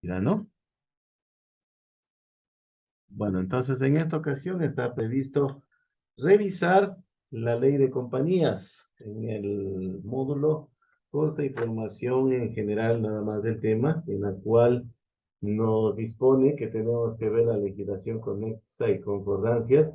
Ya, ¿no? Bueno, entonces en esta ocasión está previsto revisar la ley de compañías. En el módulo consta información en general nada más del tema, en la cual nos dispone que tenemos que ver la legislación conexa y concordancias,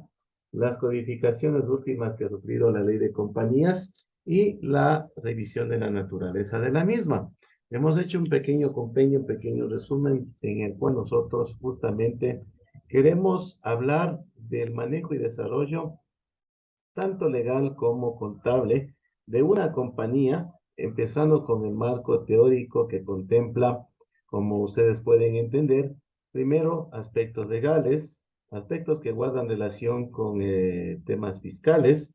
las codificaciones últimas que ha sufrido la ley de compañías y la revisión de la naturaleza de la misma. Hemos hecho un pequeño compendio, un pequeño resumen en el cual nosotros justamente queremos hablar del manejo y desarrollo tanto legal como contable de una compañía, empezando con el marco teórico que contempla, como ustedes pueden entender, primero aspectos legales, aspectos que guardan relación con temas fiscales,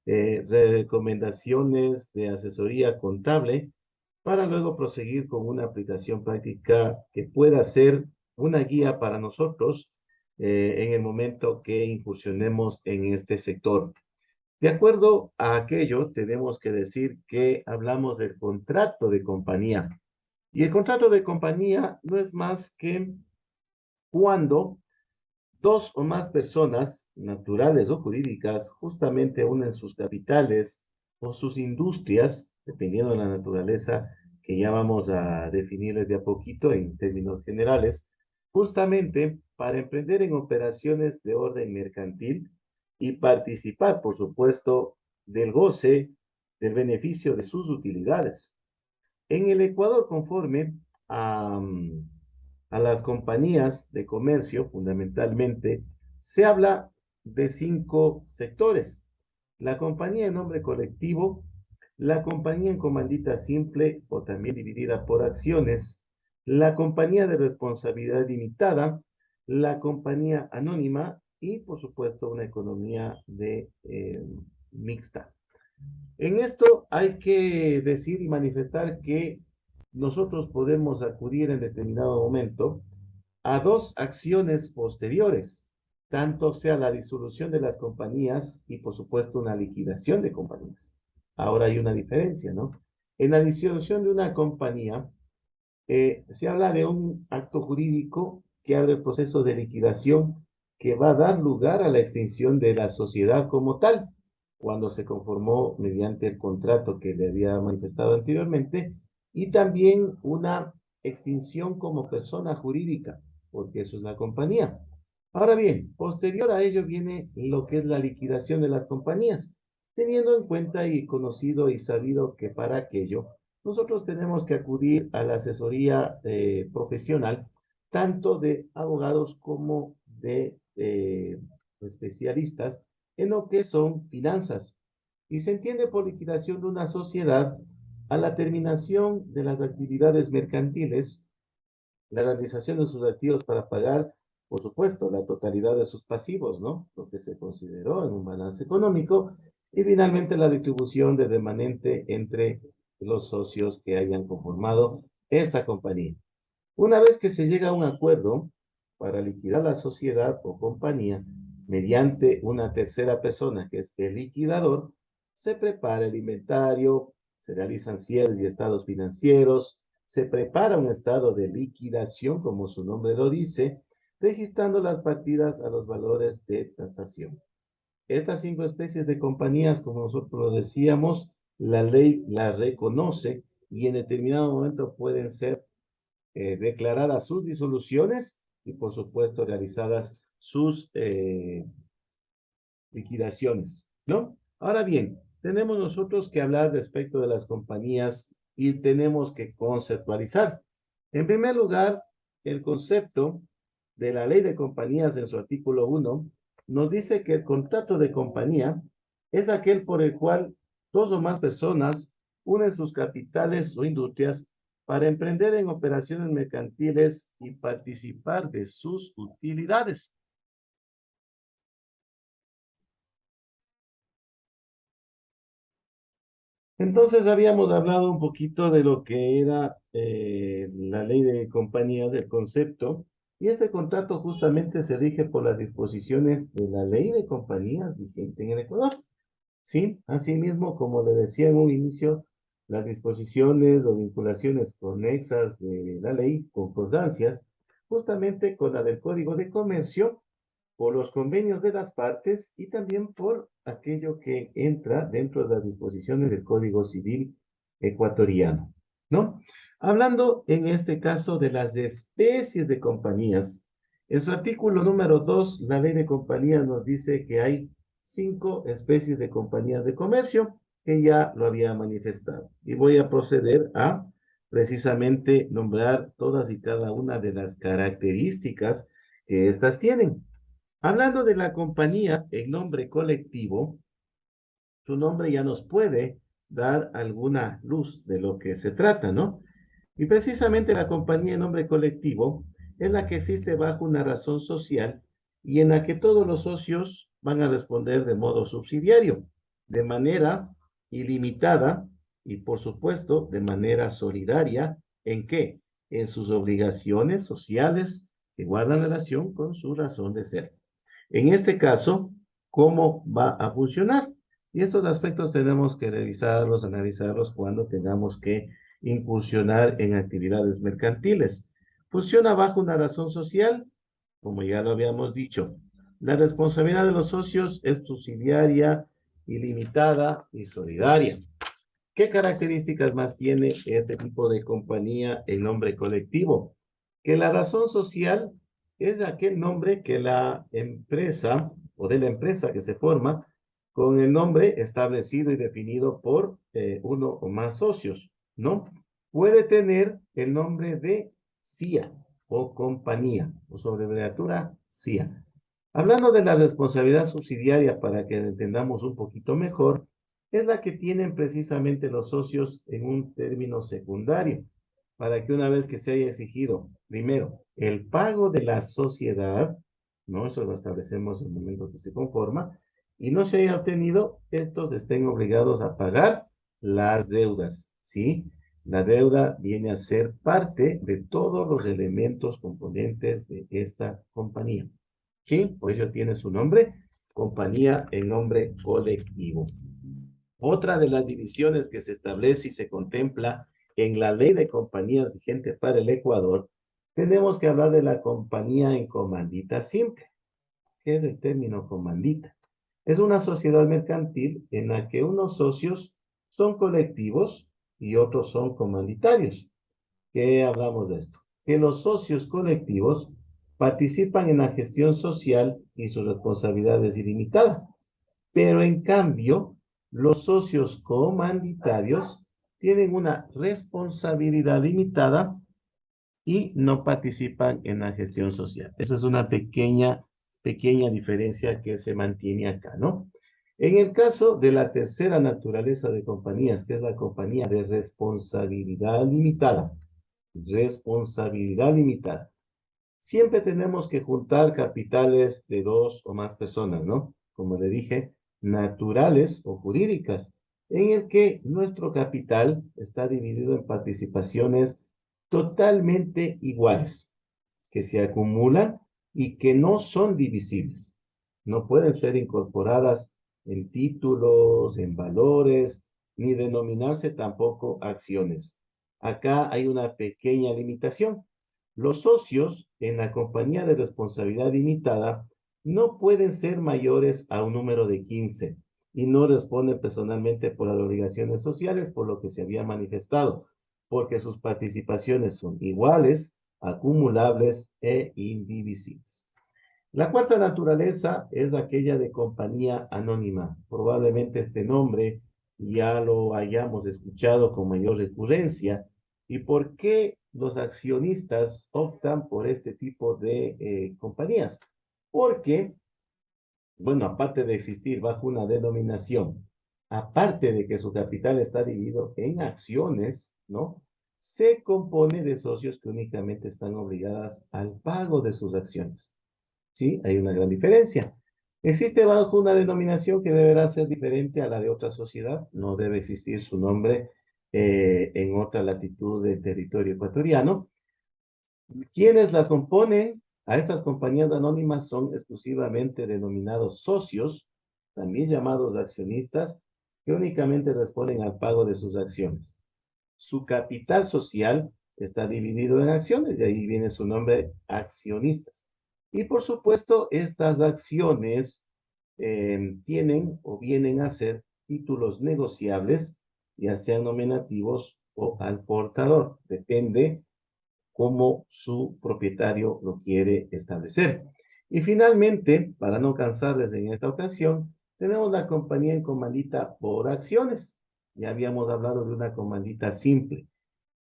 recomendaciones de asesoría contable, para luego proseguir con una aplicación práctica que pueda ser una guía para nosotros en el momento que incursionemos en este sector. De acuerdo a aquello, tenemos que decir que hablamos del contrato de compañía. Y el contrato de compañía no es más que cuando dos o más personas, naturales o jurídicas, justamente unen sus capitales o sus industrias, dependiendo de la naturaleza que ya vamos a definirles de a poquito en términos generales, justamente para emprender en operaciones de orden mercantil y participar, por supuesto, del goce, del beneficio de sus utilidades. En el Ecuador, conforme a las compañías de comercio, fundamentalmente, se habla de 5 sectores. La compañía en nombre colectivo, la compañía en comandita simple o también dividida por acciones, la compañía de responsabilidad limitada, la compañía anónima y, por supuesto, una economía mixta. En esto hay que decir y manifestar que nosotros podemos acudir en determinado momento a dos acciones posteriores, tanto sea la disolución de las compañías y por supuesto una liquidación de compañías. Ahora hay una diferencia, ¿no? En la disolución de una compañía se habla de un acto jurídico que abre el proceso de liquidación que va a dar lugar a la extinción de la sociedad como tal, cuando se conformó mediante el contrato que le había manifestado anteriormente, y también una extinción como persona jurídica, porque eso es la compañía. Ahora bien, posterior a ello viene lo que es la liquidación de las compañías, teniendo en cuenta y conocido y sabido que para aquello nosotros tenemos que acudir a la asesoría profesional, tanto de abogados como de especialistas en lo que son finanzas. Y se entiende por liquidación de una sociedad a la terminación de las actividades mercantiles, la realización de sus activos para pagar, por supuesto, la totalidad de sus pasivos, ¿no? Lo que se consideró en un balance económico, y finalmente la distribución de remanente entre los socios que hayan conformado esta compañía. Una vez que se llega a un acuerdo para liquidar la sociedad o compañía mediante una tercera persona, que es el liquidador, se prepara el inventario, se realizan cierres y estados financieros, se prepara un estado de liquidación, como su nombre lo dice, registrando las partidas a los valores de tasación. Estas 5 especies de compañías, como nosotros lo decíamos, la ley las reconoce y en determinado momento pueden ser declaradas sus disoluciones y, por supuesto, realizadas sus liquidaciones, ¿no? Ahora bien, tenemos nosotros que hablar respecto de las compañías y tenemos que conceptualizar. En primer lugar, el concepto de la ley de compañías en su artículo 1 nos dice que el contrato de compañía es aquel por el cual dos o más personas unen sus capitales o industrias para emprender en operaciones mercantiles y participar de sus utilidades. Entonces habíamos hablado un poquito de lo que era la ley de compañías, del concepto, y este contrato justamente se rige por las disposiciones de la ley de compañías vigente en el Ecuador. Sí, asimismo, como le decía en un inicio, las disposiciones o vinculaciones conexas de la ley, concordancias, justamente con la del Código de Comercio, por los convenios de las partes y también por aquello que entra dentro de las disposiciones del Código Civil ecuatoriano, ¿no? Hablando en este caso de las especies de compañías, en su artículo número 2, la ley de compañías nos dice que hay 5 especies de compañías de comercio, que ya lo había manifestado. Y voy a proceder a precisamente nombrar todas y cada una de las características que éstas tienen. Hablando de la compañía en nombre colectivo, su nombre ya nos puede dar alguna luz de lo que se trata, ¿no? Y precisamente la compañía en nombre colectivo es la que existe bajo una razón social y en la que todos los socios van a responder de modo subsidiario, de manera ilimitada y, por supuesto, de manera solidaria. ¿En qué? En sus obligaciones sociales que guardan relación con su razón de ser. En este caso, ¿cómo va a funcionar? Y estos aspectos tenemos que revisarlos, analizarlos cuando tengamos que incursionar en actividades mercantiles. Funciona bajo una razón social, como ya lo habíamos dicho. La responsabilidad de los socios es subsidiaria, ilimitada y solidaria. ¿Qué características más tiene este tipo de compañía en nombre colectivo? Que la razón social es aquel nombre que la empresa o de la empresa que se forma con el nombre establecido y definido por uno o más socios, ¿no? Puede tener el nombre de CIA o compañía o sobre abreviatura CIA. Hablando de la responsabilidad subsidiaria para que entendamos un poquito mejor, es la que tienen precisamente los socios en un término secundario, para que una vez que se haya exigido, primero, el pago de la sociedad, ¿no? Eso lo establecemos en el momento que se conforma, y no se haya obtenido, estos estén obligados a pagar las deudas, ¿sí? La deuda viene a ser parte de todos los elementos componentes de esta compañía, ¿sí? Por ello tiene su nombre, compañía en nombre colectivo. Otra de las divisiones que se establece y se contempla en la ley de compañías vigente para el Ecuador, tenemos que hablar de la compañía en comandita simple. ¿Qué es el término comandita? Es una sociedad mercantil en la que unos socios son colectivos y otros son comanditarios. ¿Qué hablamos de esto? Que los socios colectivos participan en la gestión social y su responsabilidad es ilimitada. Pero en cambio, los socios comanditarios tienen una responsabilidad limitada y no participan en la gestión social. Esa es una pequeña diferencia que se mantiene acá, ¿no? En el caso de la tercera naturaleza de compañías, que es la compañía de responsabilidad limitada, siempre tenemos que juntar capitales de 2 o más personas, ¿no? Como le dije, naturales o jurídicas, en el que nuestro capital está dividido en participaciones totalmente iguales, que se acumulan y que no son divisibles. No pueden ser incorporadas en títulos, en valores, ni denominarse tampoco acciones. Acá hay una pequeña limitación. Los socios en la compañía de responsabilidad limitada no pueden ser mayores a un número de 15 y no responden personalmente por las obligaciones sociales, por lo que se había manifestado, porque sus participaciones son iguales, acumulables e indivisibles. La cuarta naturaleza es aquella de compañía anónima. Probablemente este nombre ya lo hayamos escuchado con mayor recurrencia. ¿Y por qué los accionistas optan por este tipo de compañías? Porque, bueno, aparte de existir bajo una denominación, aparte de que su capital está dividido en acciones, ¿no? Se compone de socios que únicamente están obligadas al pago de sus acciones. ¿Sí? Hay una gran diferencia. ¿Existe bajo una denominación que deberá ser diferente a la de otra sociedad? No debe existir su nombre en otra latitud del territorio ecuatoriano. ¿Quiénes las componen? A estas compañías anónimas son exclusivamente denominados socios, también llamados accionistas, que únicamente responden al pago de sus acciones. su capital social está dividido en acciones, y ahí viene su nombre, accionistas. Y por supuesto, estas acciones tienen o vienen a ser títulos negociables, ya sean nominativos o al portador. Depende cómo su propietario lo quiere establecer. Y finalmente, para no cansarles en esta ocasión, tenemos la compañía en comandita por acciones. Ya habíamos hablado de una comandita simple.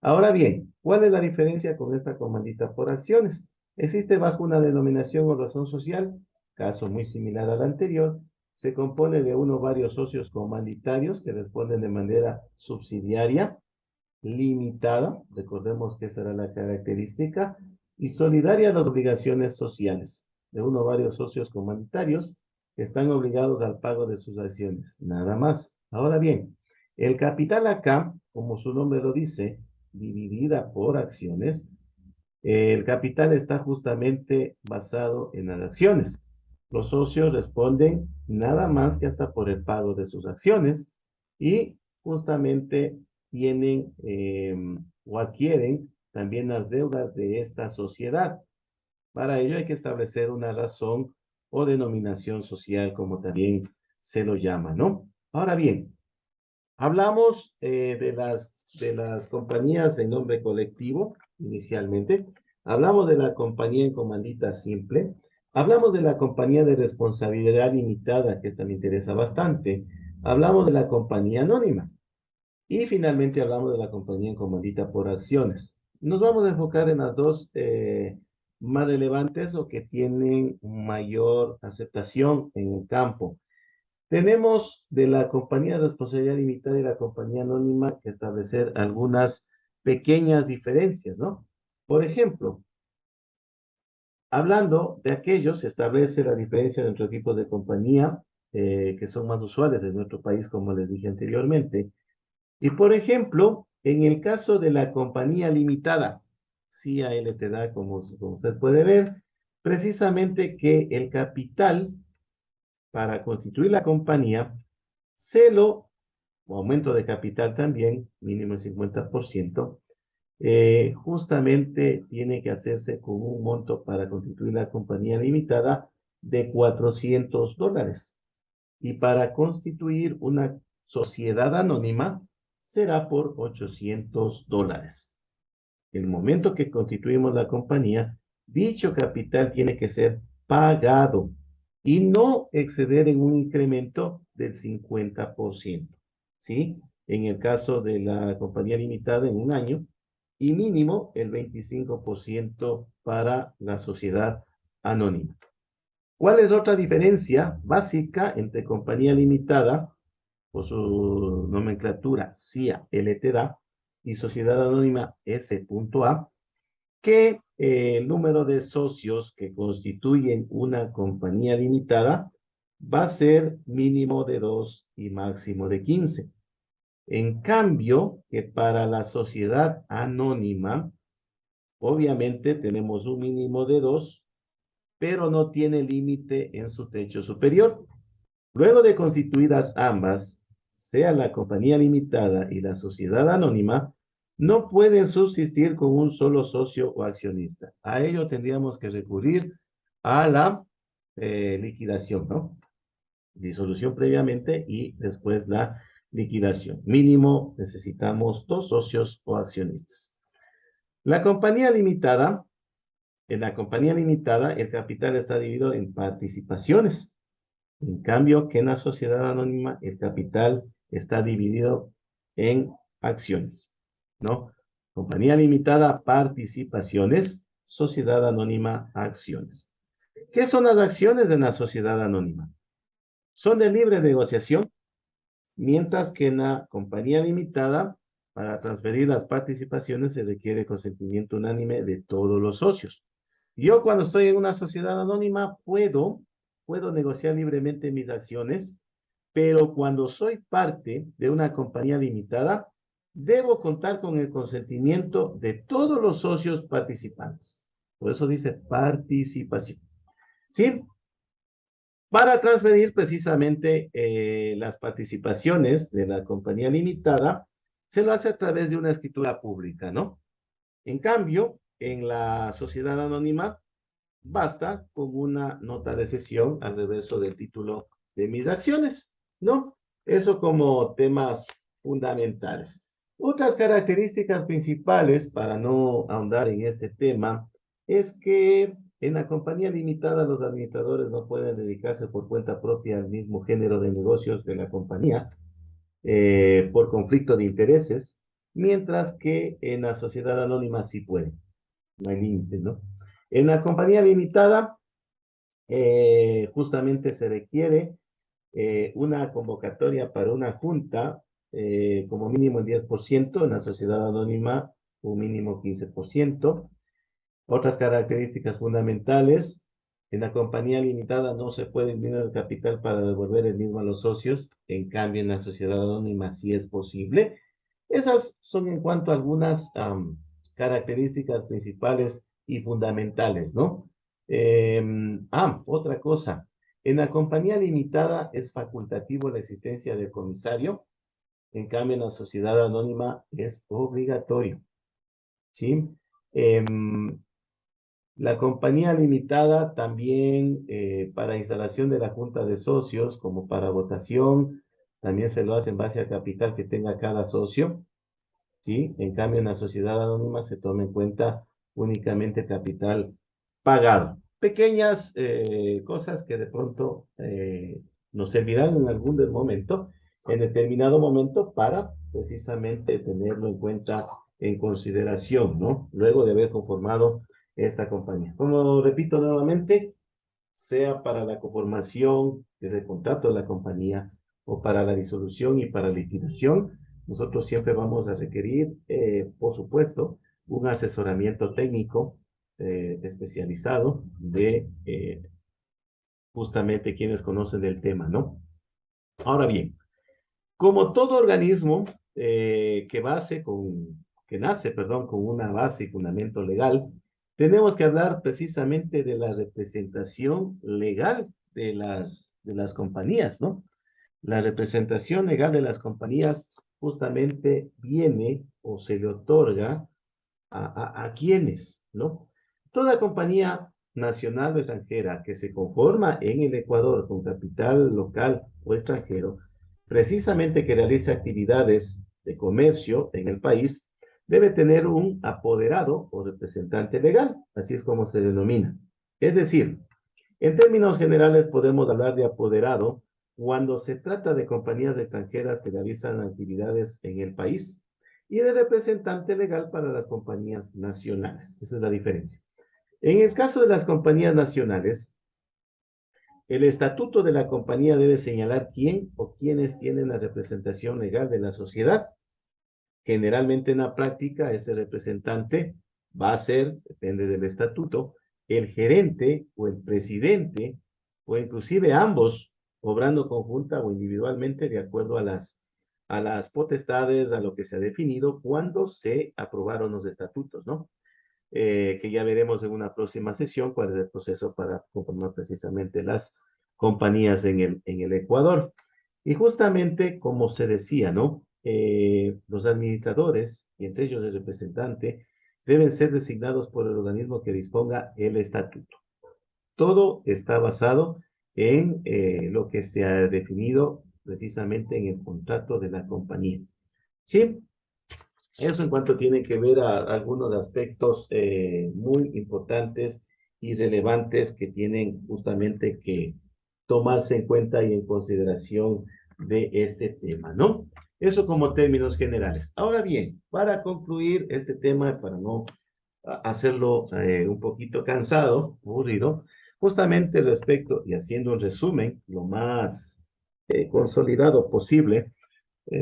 Ahora bien, ¿cuál es la diferencia con esta comandita por acciones? Existe bajo una denominación o razón social, caso muy similar al anterior, se compone de uno o varios socios comanditarios que responden de manera subsidiaria, limitada, recordemos que esa era la característica, y solidaria a las obligaciones sociales, de uno o varios socios comunitarios que están obligados al pago de sus acciones, nada más. Ahora bien, el capital acá, como su nombre lo dice, dividida por acciones, el capital está justamente basado en las acciones. Los socios responden nada más que hasta por el pago de sus acciones y justamente tienen o adquieren también las deudas de esta sociedad. Para ello hay que establecer una razón o denominación social, como también se lo llama, ¿no? Ahora bien, hablamos de las compañías en nombre colectivo, inicialmente. Hablamos de la compañía en comandita simple. Hablamos de la compañía de responsabilidad limitada, que esta me interesa bastante. Hablamos de la compañía anónima. Y finalmente hablamos de la compañía en comandita por acciones. Nos vamos a enfocar en las dos más relevantes o que tienen mayor aceptación en el campo. Tenemos de la compañía de responsabilidad limitada y la compañía anónima que establecer algunas pequeñas diferencias, ¿no? Por ejemplo, hablando de aquellos, se establece la diferencia entre tipos de compañía que son más usuales en nuestro país, como les dije anteriormente. Y por ejemplo, en el caso de la compañía limitada, CIA LTDA, como usted puede ver, precisamente que el capital para constituir la compañía se o aumento de capital también, mínimo el 50%, justamente tiene que hacerse con un monto para constituir la compañía limitada de $400. Y para constituir una sociedad anónima será por $800. El momento que constituimos la compañía, dicho capital tiene que ser pagado y no exceder en un incremento del 50%, ¿sí? En el caso de la compañía limitada en un año y mínimo el 25% para la sociedad anónima. ¿Cuál es otra diferencia básica entre compañía limitada o su nomenclatura CIA LTDA y sociedad anónima S.A? Que el número de socios que constituyen una compañía limitada va a ser mínimo de 2 y máximo de 15. En cambio, que para la sociedad anónima, obviamente tenemos un mínimo de 2, pero no tiene límite en su techo superior. Luego de constituidas ambas, sea la compañía limitada y la sociedad anónima, no pueden subsistir con un solo socio o accionista. A ello tendríamos que recurrir a la liquidación, ¿no? Disolución previamente y después la liquidación. Mínimo necesitamos 2 socios o accionistas. La compañía limitada, en la compañía limitada, el capital está dividido en participaciones. En cambio, que en la sociedad anónima el capital está dividido en acciones, ¿no? Compañía limitada, participaciones, sociedad anónima, acciones. ¿Qué son las acciones de la sociedad anónima? Son de libre negociación, mientras que en la compañía limitada, para transferir las participaciones se requiere consentimiento unánime de todos los socios. Yo cuando estoy en una sociedad anónima puedo negociar libremente mis acciones, pero cuando soy parte de una compañía limitada, debo contar con el consentimiento de todos los socios participantes. Por eso dice participación. ¿Sí? Para transferir precisamente las participaciones de la compañía limitada, se lo hace a través de una escritura pública, ¿no? En cambio, en la sociedad anónima, basta con una nota de cesión al reverso del título de mis acciones, ¿no? Eso como temas fundamentales. Otras características principales, para no ahondar en este tema, es que en la compañía limitada los administradores no pueden dedicarse por cuenta propia al mismo género de negocios de la compañía por conflicto de intereses, mientras que en la sociedad anónima sí pueden, no hay límite, ¿no? En la compañía limitada justamente se requiere una convocatoria para una junta, como mínimo el 10%, en la sociedad anónima un mínimo 15%. Otras características fundamentales, en la compañía limitada no se puede eliminar el capital para devolver el mismo a los socios, en cambio en la sociedad anónima sí es posible. Esas son en cuanto a algunas características principales y fundamentales, ¿no? Otra cosa, en la compañía limitada es facultativo la existencia del comisario, en cambio en la sociedad anónima es obligatorio, ¿sí? La compañía limitada también para instalación de la junta de socios, como para votación, también se lo hace en base al capital que tenga cada socio, ¿sí? En cambio, en la sociedad anónima se toma en cuenta únicamente capital pagado. Pequeñas cosas que de pronto nos servirán en algún momento, en determinado momento, para precisamente tenerlo en cuenta, en consideración, ¿no? Luego de haber conformado esta compañía. Como repito nuevamente, sea para la conformación desde el contrato de la compañía o para la disolución y para la liquidación, nosotros siempre vamos a requerir, por supuesto, un asesoramiento técnico especializado de justamente quienes conocen del tema, ¿no? Ahora bien, como todo organismo que nace, perdón, con una base y fundamento legal, tenemos que hablar precisamente de la representación legal de las compañías, ¿no? La representación legal de las compañías justamente viene o se le otorga a quienes, ¿no? Toda compañía nacional o extranjera que se conforma en el Ecuador con capital local o extranjero, precisamente que realice actividades de comercio en el país, debe tener un apoderado o representante legal, así es como se denomina. Es decir, en términos generales podemos hablar de apoderado cuando se trata de compañías extranjeras que realizan actividades en el país y de representante legal para las compañías nacionales. Esa es la diferencia. En el caso de las compañías nacionales, el estatuto de la compañía debe señalar quién o quiénes tienen la representación legal de la sociedad. Generalmente en la práctica, este representante va a ser, depende del estatuto, el gerente o el presidente, o inclusive ambos, obrando conjunta o individualmente de acuerdo a las potestades, a lo que se ha definido cuando se aprobaron los estatutos, ¿no? Que ya veremos en una próxima sesión cuál es el proceso para conformar precisamente las compañías en el Ecuador. Y justamente como se decía, ¿no? Los administradores, y entre ellos el representante, deben ser designados por el organismo que disponga el estatuto. Todo está basado en lo que se ha definido precisamente en el contrato de la compañía. ¿Sí? Eso en cuanto tiene que ver a algunos aspectos muy importantes y relevantes que tienen justamente que tomarse en cuenta y en consideración de este tema, ¿no? Eso como términos generales. Ahora bien, para concluir este tema, para no hacerlo un poquito cansado, aburrido, justamente respecto y haciendo un resumen lo más consolidado posible,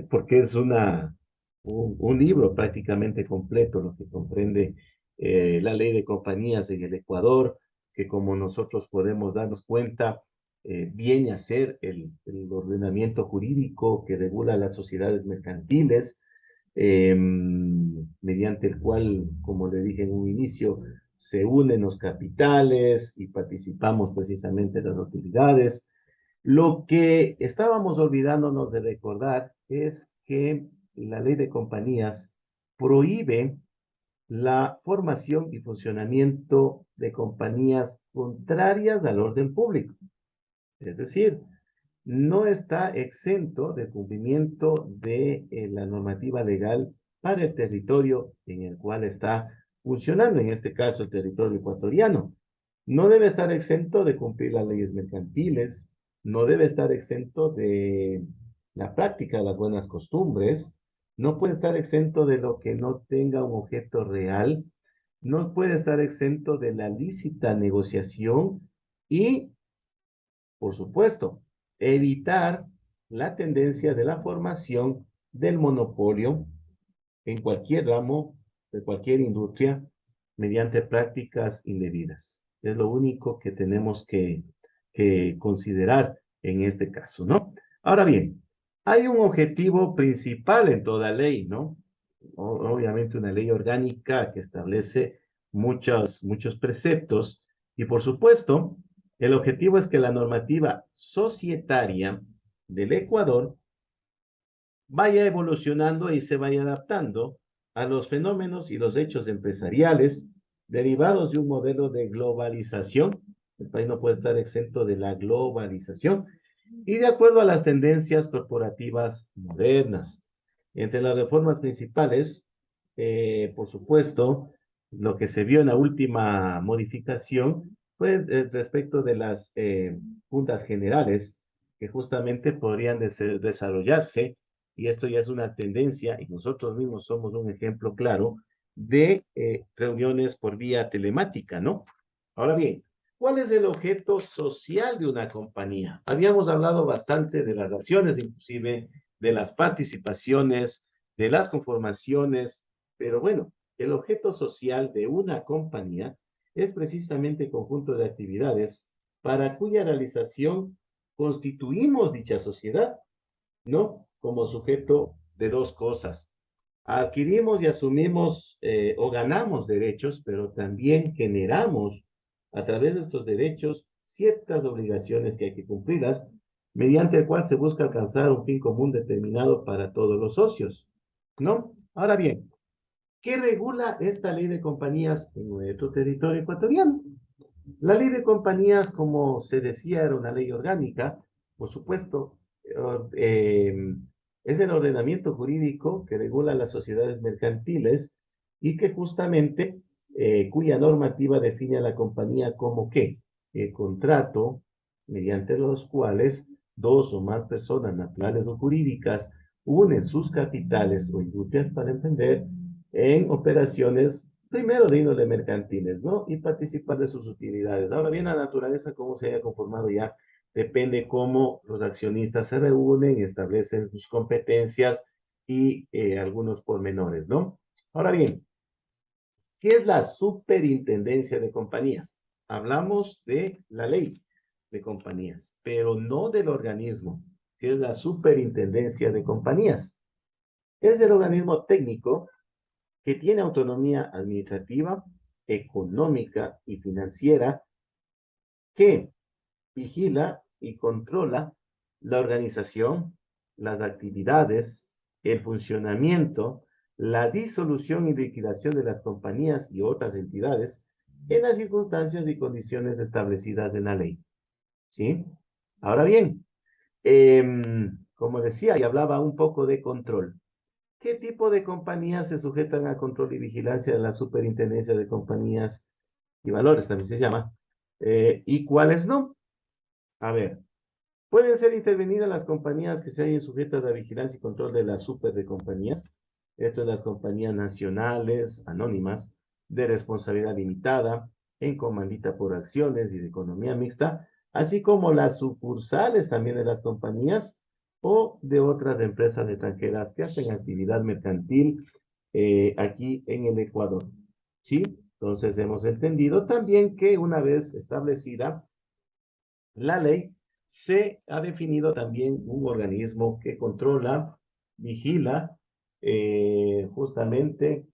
porque es un libro prácticamente completo, lo que comprende la ley de compañías en el Ecuador, que como nosotros podemos darnos cuenta, viene a ser el ordenamiento jurídico que regula las sociedades mercantiles, mediante el cual, como le dije en un inicio, se unen los capitales y participamos precisamente en las utilidades. Lo que estábamos olvidándonos de recordar es que la ley de compañías prohíbe la formación y funcionamiento de compañías contrarias al orden público. Es decir, no está exento de cumplimiento de la normativa legal para el territorio en el cual está funcionando, en este caso el territorio ecuatoriano. No debe estar exento de cumplir las leyes mercantiles, no debe estar exento de la práctica de las buenas costumbres, no puede estar exento de lo que no tenga un objeto real, no puede estar exento de la lícita negociación y, por supuesto, evitar la tendencia de la formación del monopolio en cualquier ramo de cualquier industria mediante prácticas indebidas. Es lo único que tenemos que considerar en este caso, ¿no? Ahora bien, hay un objetivo principal en toda ley, ¿no? Obviamente una ley orgánica que establece muchos preceptos y por supuesto, el objetivo es que la normativa societaria del Ecuador vaya evolucionando y se vaya adaptando a los fenómenos y los hechos empresariales derivados de un modelo de globalización. El país no puede estar exento de la globalización y de acuerdo a las tendencias corporativas modernas. Entre las reformas principales, por supuesto, lo que se vio en la última modificación fue respecto de las juntas generales que justamente podrían desarrollarse, y esto ya es una tendencia, y nosotros mismos somos un ejemplo claro de reuniones por vía telemática, ¿no? Ahora bien, ¿cuál es el objeto social de una compañía? Habíamos hablado bastante de las acciones, inclusive de las participaciones, de las conformaciones, pero bueno, el objeto social de una compañía es precisamente el conjunto de actividades para cuya realización constituimos dicha sociedad, ¿no? Como sujeto de dos cosas. Adquirimos y asumimos o ganamos derechos, pero también generamos a través de estos derechos ciertas obligaciones que hay que cumplirlas, mediante el cual se busca alcanzar un fin común determinado para todos los socios, ¿no? Ahora bien, ¿qué regula esta ley de compañías en nuestro territorio ecuatoriano? La ley de compañías, como se decía, era una ley orgánica, por supuesto, eh, es el ordenamiento jurídico que regula las sociedades mercantiles y que justamente, cuya normativa define a la compañía como que el contrato mediante los cuales dos o más personas naturales o jurídicas unen sus capitales o industrias para emprender en operaciones primero de índole mercantiles, ¿no? Y participar de sus utilidades. Ahora bien, la naturaleza, cómo se haya conformado ya, depende cómo los accionistas se reúnen, establecen sus competencias y algunos pormenores, ¿no? Ahora bien, ¿qué es la superintendencia de compañías? Hablamos de la ley de compañías, pero no del organismo, que es la superintendencia de compañías. Es el organismo técnico que tiene autonomía administrativa, económica y financiera, que vigila y controla la organización, las actividades, el funcionamiento, la disolución y liquidación de las compañías y otras entidades en las circunstancias y condiciones establecidas en la ley. ¿Sí? Ahora bien, como decía y hablaba un poco de control. ¿Qué tipo de compañías se sujetan a control y vigilancia de la Superintendencia de Compañías y Valores, también se llama? ¿Y cuáles no? A ver, pueden ser intervenidas las compañías que se hayan sujetas a vigilancia y control de la super de compañías. Esto es las compañías nacionales, anónimas, de responsabilidad limitada, en comandita por acciones y de economía mixta, así como las sucursales también de las compañías o de otras empresas extranjeras que hacen actividad mercantil aquí en el Ecuador. ¿Sí? Entonces hemos entendido también que una vez establecida la ley, se ha definido también un organismo que controla, vigila, justamente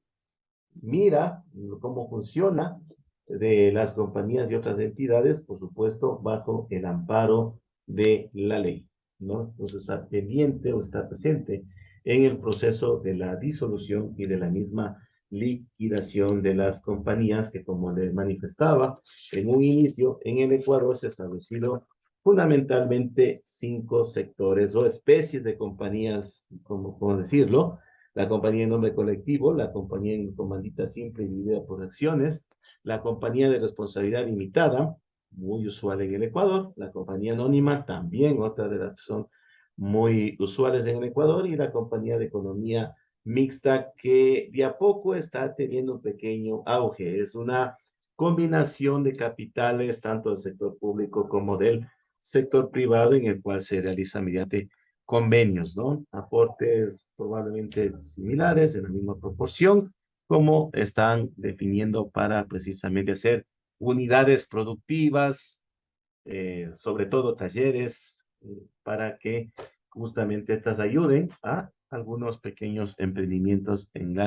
mira cómo funciona de las compañías y otras entidades, por supuesto, bajo el amparo de la ley, ¿no? Entonces está pendiente o está presente en el proceso de la disolución y de la misma liquidación de las compañías que, como les manifestaba en un inicio, en el Ecuador se ha establecido fundamentalmente 5 sectores o especies de compañías, como decirlo: la compañía en nombre colectivo, la compañía en comandita simple y dividida por acciones, la compañía de responsabilidad limitada, muy usual en el Ecuador, la compañía anónima, también otra de las que son muy usuales en el Ecuador, y la compañía de economía mixta, que de a poco está teniendo un pequeño auge. Es una combinación de capitales, tanto del sector público como del sector privado, en el cual se realiza mediante convenios, ¿no? Aportes probablemente similares, en la misma proporción, como están definiendo para precisamente hacer unidades productivas, sobre todo talleres, para que justamente estas ayuden a algunos pequeños emprendimientos en la